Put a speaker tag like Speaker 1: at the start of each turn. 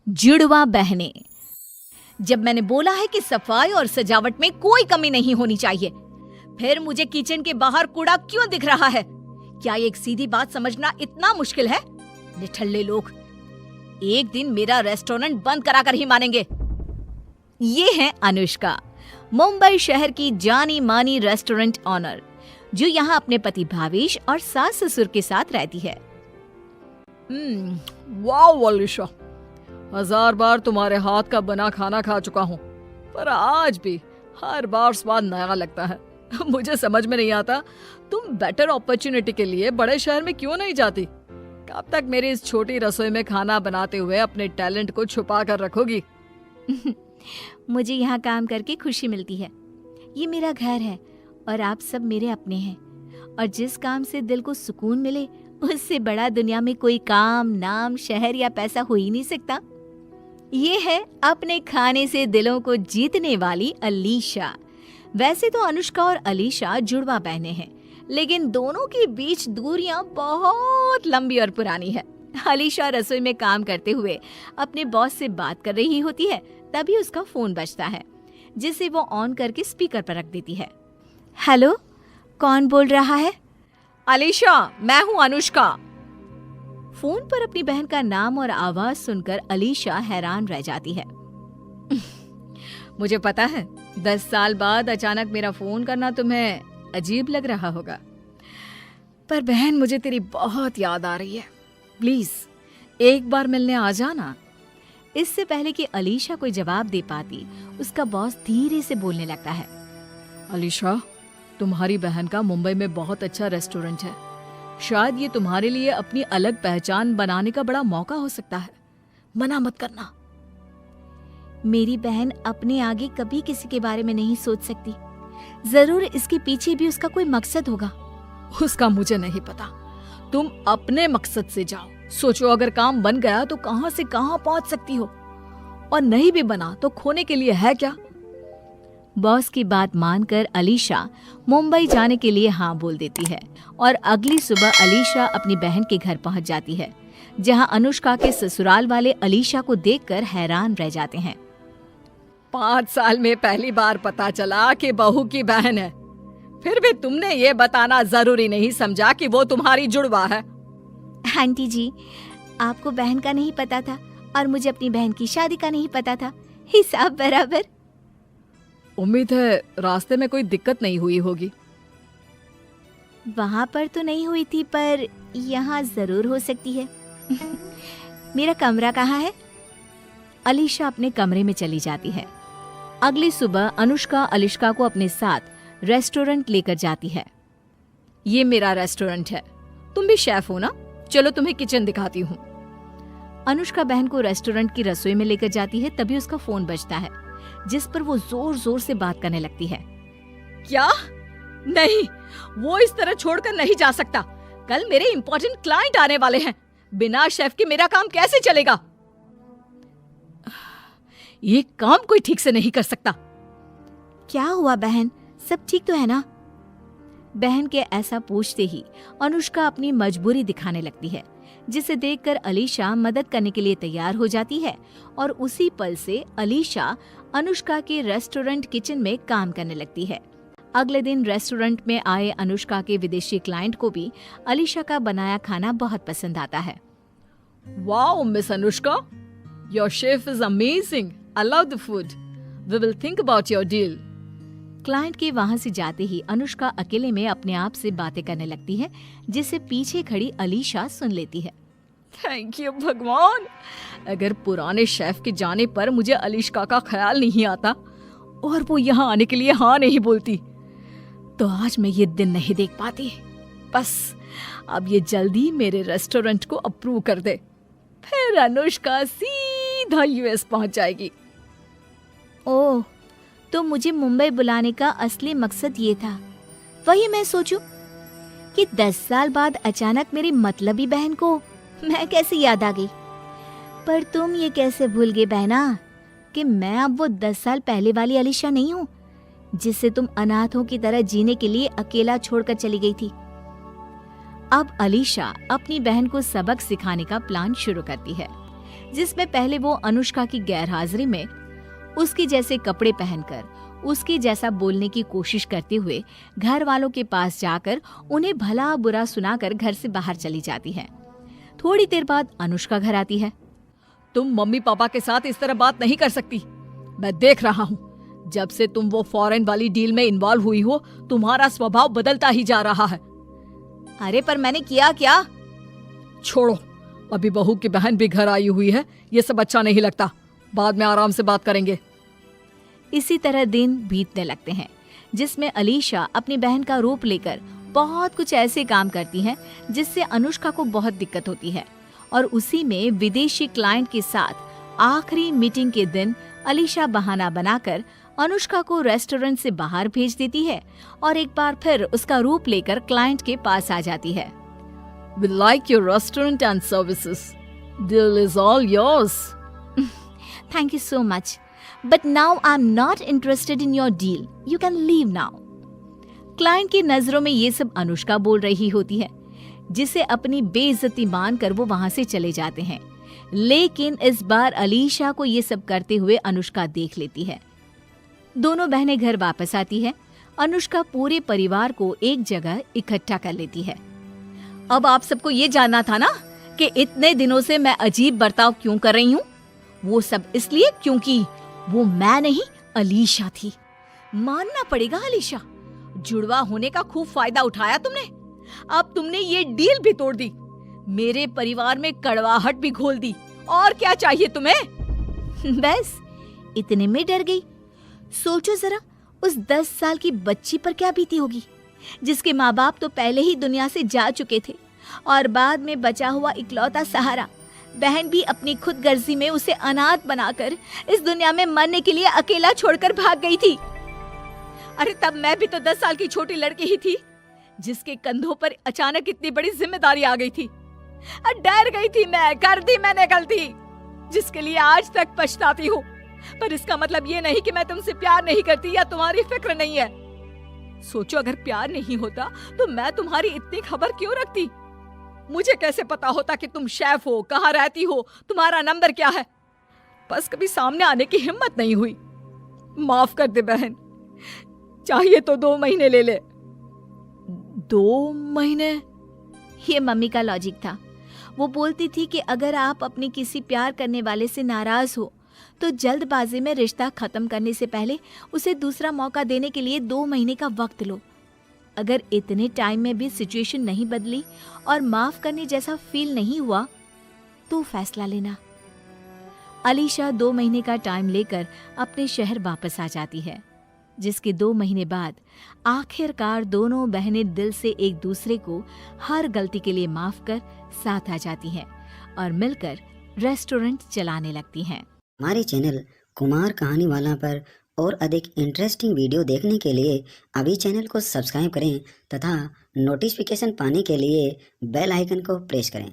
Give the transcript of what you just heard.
Speaker 1: जुड़वा बहनें। जब मैंने बोला है कि सफाई और सजावट में कोई कमी नहीं होनी चाहिए, फिर मुझे किचन के बाहर कूड़ा क्यों दिख रहा है? क्या एक सीधी बात समझना इतना मुश्किल है? निठल्ले लोग, एक दिन मेरा रेस्टोरेंट बंद कराकर ही मानेंगे। ये है अनुष्का, मुंबई शहर की जानी मानी रेस्टोरेंट ऑनर, जो यहाँ अपने पति भावेश और सास ससुर के साथ रहती है।
Speaker 2: वाह अलीशा, 1000 बार तुम्हारे हाथ का बना खाना खा चुका हूँ, पर आज भी हर बार स्वाद नया लगता है। मुझे समझ में नहीं आता तुम बेटर अपॉर्चुनिटी के लिए बड़े शहर में क्यों नहीं जाती? कब तक मेरी इस छोटी रसोई में खाना बनाते हुए अपने टैलेंट को छुपा कर रखोगी?
Speaker 1: मुझे यहाँ काम करके खुशी मिलती है। ये मेरा घर है और आप सब मेरे अपने हैं, और जिस काम से दिल को सुकून मिले उससे बड़ा दुनिया में कोई काम, नाम, शहर या पैसा हो ही नहीं सकता। ये है अपने खाने से दिलों को जीतने वाली अलीशा। वैसे तो अनुष्का और अलीशा जुड़वा बहनें हैं, लेकिन दोनों के बीच दूरियां बहुत लंबी और पुरानी है। अलीशा रसोई में काम करते हुए अपने बॉस से बात कर रही होती है, तभी उसका फोन बजता है, जिसे वो ऑन करके स्पीकर पर रख देती है। हेलो, कौन बोल रहा है?
Speaker 2: अलीशा, मैं हूँ अनुष्का।
Speaker 1: फोन पर अपनी बहन का नाम और आवाज सुनकर अलीशा हैरान रह जाती है।
Speaker 2: मुझे पता है 10 साल बाद अचानक मेरा फोन करना तुम्हें अजीब लग रहा होगा, पर बहन मुझे तेरी बहुत याद आ रही है। प्लीज एक बार मिलने आ जाना।
Speaker 1: इससे पहले कि अलीशा कोई जवाब दे पाती, उसका बॉस धीरे से बोलने लगता है।
Speaker 2: अलीशा, तुम्हारी बहन का मुंबई में बहुत अच्छा रेस्टोरेंट है। शायद ये तुम्हारे लिए अपनी अलग पहचान बनाने का बड़ा मौका हो सकता है। मना मत करना।
Speaker 1: मेरी बहन अपने आगे कभी किसी के बारे में नहीं सोच सकती। जरूर इसके पीछे भी उसका कोई मकसद होगा।
Speaker 2: उसका मुझे नहीं पता। तुम अपने मकसद से जाओ। सोचो, अगर काम बन गया तो कहां से कहां पहुंच सकती हो, और नहीं भी बना तो खोने के लिए है क्या?
Speaker 1: बॉस की बात मानकर अलीशा मुंबई जाने के लिए हाँ बोल देती है, और अगली सुबह अलीशा अपनी बहन के घर पहुंच जाती है, जहां अनुष्का के ससुराल वाले अलीशा को देखकर हैरान रह जाते हैं।
Speaker 2: 5 साल में पहली बार पता चला कि बहू की बहन है, फिर भी तुमने ये बताना जरूरी नहीं समझा कि वो तुम्हारी जुड़वा है।
Speaker 1: आंटी जी, आपको बहन का नहीं पता था और मुझे अपनी बहन की शादी का नहीं पता था। हिसाब बराबर।
Speaker 2: उम्मीद है रास्ते में कोई दिक्कत नहीं हुई होगी।
Speaker 1: वहां पर तो नहीं हुई थी, पर यहाँ जरूर हो सकती है। मेरा कमरा कहाँ है? अलीशा अपने कमरे में चली जाती है। अगली सुबह अनुष्का अलीशा को अपने साथ रेस्टोरेंट लेकर जाती है।
Speaker 2: ये मेरा रेस्टोरेंट है, तुम भी शेफ हो ना? चलो तुम्हें किचन दिखाती हूँ।
Speaker 1: अनुष्का बहन को रेस्टोरेंट की रसोई में लेकर जाती है, तभी उसका फोन बजता है, जिस पर वो जोर जोर से बात करने लगती है।
Speaker 2: क्या? नहीं, वो इस तरह छोड़कर नहीं जा सकता। कल मेरे इंपॉर्टेंट क्लाइंट आने वाले हैं। बिना शेफ के मेरा काम कैसे चलेगा? ये काम कोई ठीक से नहीं कर सकता।
Speaker 1: क्या हुआ बहन, सब ठीक तो है ना? बहन के ऐसा पूछते ही अनुष्का अपनी मजबूरी दिखाने लगती है, जिसे देखकर अलीशा मदद करने के लिए तैयार हो जाती है, और उसी पल से अलीशा अनुष्का के रेस्टोरेंट किचन में काम करने लगती है। अगले दिन रेस्टोरेंट में आए अनुष्का के विदेशी क्लाइंट को भी अलीशा का बनाया खाना बहुत पसंद आता है।
Speaker 2: Wow miss Anushka, your chef is amazing. I love the food. We will think about your deal.
Speaker 1: Client के वहां से जाते ही अनुष्का अकेले में अपने आप से बातें करने लगती है, जिसे पीछे खड़ी अलीशा सुन लेती है।
Speaker 2: थैंक यू भगवान, अगर पुराने शेफ के जाने पर मुझे अलीशा का ख्याल नहीं आता और वो यहाँ आने के लिए हाँ नहीं बोलती, तो आज मैं ये दिन नहीं देख पाती। बस अब ये जल्दी मेरे रेस्टोरेंट को अप्रूव कर दे, फिर अनुष्का सीधा यूएस पहुंच जाएगी।
Speaker 1: ओह, तो मुझे मुंबई बुलाने का असली मकसद ये था। वही मैं सोचूं कि 10 साल बाद अचानक मेरी मतलबी बहन को मैं कैसे याद आ गई। पर तुम ये कैसे भूल गए बहना कि मैं अब वो 10 साल पहले वाली अलीशा नहीं हूँ, जिससे तुम अनाथों की तरह जीने के लिए अकेला छोड़कर चली गई थी। अब अलीशा अपनी बहन को सबक सिखाने का प्लान शुरू करती है, जिसमें पहले वो अनुष्का की गैरहाजिरी में उसकी जैसे कपड़े पहनकर उसकी जैसा बोलने की कोशिश करते हुए घर वालों के पास जाकर उन्हें भला बुरा सुनाकर घर से बाहर चली जाती है। थोड़ी देर बाद अनुष्का घर आती है।
Speaker 2: तुम मम्मी पापा के साथ इस तरह बात नहीं कर सकती। मैं देख रहा हूँ, जब से तुम वो फॉरेन वाली डील में इन्वॉल्व हुई हो, तुम्हारा स्वभाव बदलता ही जा रहा है।
Speaker 1: अरे पर मैंने किया क्या?
Speaker 2: छोड़ो, अभी बहू की बहन भी घर आई हुई है, ये सब अच्छा नहीं लगता। बाद में आराम से बात करेंगे।
Speaker 1: इसी तरह दिन बीतने लगते हैं, जिसमें अलीशा अपनी बहन का रूप लेकर बहुत कुछ ऐसे काम करती है जिससे अनुष्का को बहुत दिक्कत होती है। और उसी में विदेशी क्लाइंट के साथ आखिरी मीटिंग के दिन अलीशा बहाना बनाकर अनुष्का को रेस्टोरेंट से बाहर भेज देती है और एक बार फिर उसका रूप लेकर क्लाइंट के पास आ जाती है।
Speaker 2: We like your restaurant and services. Deal is all yours.
Speaker 1: Thank you so much. But now I'm not interested in your deal. You can leave now. Client की नजरों में ये सब अनुष्का बोल रही होती है, जिसे अपनी बेइज्जती मानकर वो वहां से चले जाते हैं। लेकिन इस बार अलीशा को ये सब करते हुए अनुष्का देख लेती है। दोनों बहनें घर वापस आती है। अनुष्का पूरे परिवार को एक जगह इकट्ठा कर लेती है।
Speaker 2: अब आप सबको ये जानना था ना कि इतने दिनों से मैं अजीब बर्ताव क्यों कर रही हूँ। वो सब इसलिए क्योंकि वो मैं नहीं, अलीशा थी। मानना पड़ेगा अलीशा, जुड़वा होने का खूब फायदा उठाया तुमने। अब तुमने ये डील भी तोड़ दी, मेरे परिवार में कड़वाहट भी घोल दी। और क्या चाहिए तुम्हें?
Speaker 1: बस इतने में डर गई। सोचो जरा, उस 10 साल की बच्ची पर क्या बीती होगी, जिसके माँ बाप तो पहले ही दुनिया से जा चुके थे और बाद में बचा हुआ इकलौता सहारा बहन भी अपनी खुदगर्जी में उसे अनाथ बनाकर इस दुनिया में मरने के लिए अकेला छोड़कर भाग गई थी।
Speaker 2: अरे तब मैं भी तो 10 साल की छोटी लड़की ही थी, जिसके कंधों पर अचानक इतनी बड़ी जिम्मेदारी आ गई थी। डर गई थी मैं, कर दी मैंने गलती, जिसके लिए आज तक पछताती हूँ। पर इसका मतलब ये नहीं कि मैं तुमसे प्यार नहीं करती या तुम्हारी फिक्र नहीं है। सोचो, अगर प्यार नहीं होता तो मैं तुम्हारी इतनी खबर क्यों रखती? मुझे कैसे पता होता कि तुम शेफ हो, कहाँ रहती हो, तुम्हारा नंबर क्या है? बस कभी सामने आने की हिम्मत नहीं हुई। माफ कर दे बहन, चाहिए तो 2 महीने ले ले।
Speaker 1: 2 महीने? ये मम्मी का लॉजिक था। वो बोलती थी कि अगर आप अपने किसी प्यार करने वाले से नाराज हो तो जल्दबाजी में रिश्ता खत्म करने से पहले उसे दूसरा मौका देने के लिए 2 महीने का वक्त लो। अगर इतने टाइम में भी सिचुएशन नहीं बदली और माफ करने जैसा फील नहीं हुआ तो फैसला लेना। अलीशा 2 महीने का टाइम लेकर अपने शहर वापस आ जाती है, जिसके 2 महीने बाद आखिरकार दोनों बहनें दिल से एक दूसरे को हर गलती के लिए माफ कर साथ आ जाती हैं और मिलकर रेस्टोरेंट चलाने लगती हैं।
Speaker 3: हमारे चैनल कुमार कहानी वाला पर और अधिक इंटरेस्टिंग वीडियो देखने के लिए अभी चैनल को सब्सक्राइब करें तथा नोटिफिकेशन पाने के लिए बेल आइकन को प्रेस करें।